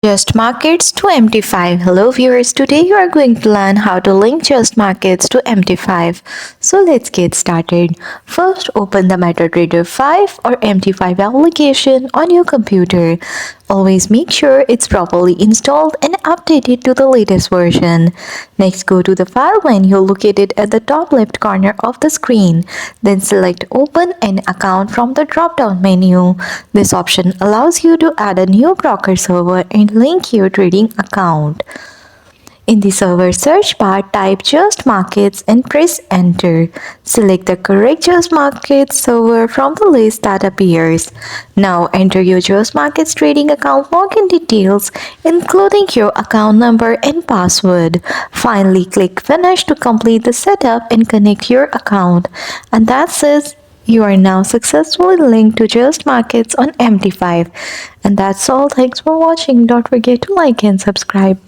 Just Markets to MT5. Hello viewers, today you are going to learn how to link Just Markets to MT5. So let's get started. First, open the MetaTrader 5 or MT5 application on your computer. Always make sure it's properly installed and updated to the latest version. Next, go to the File menu located at the top left corner of the screen. Then select Open an account from the drop-down menu. This option allows you to add a new broker server and link your trading account. In the server search bar, type Just Markets and press Enter. Select the correct Just Markets server from the list that appears. Now enter your Just Markets trading account login details, including your account number and password. Finally, click Finish to complete the setup and connect your account. And that's it. You are now successfully linked to Just Markets on MT5. And that's all. Thanks for watching. Don't forget to like and subscribe.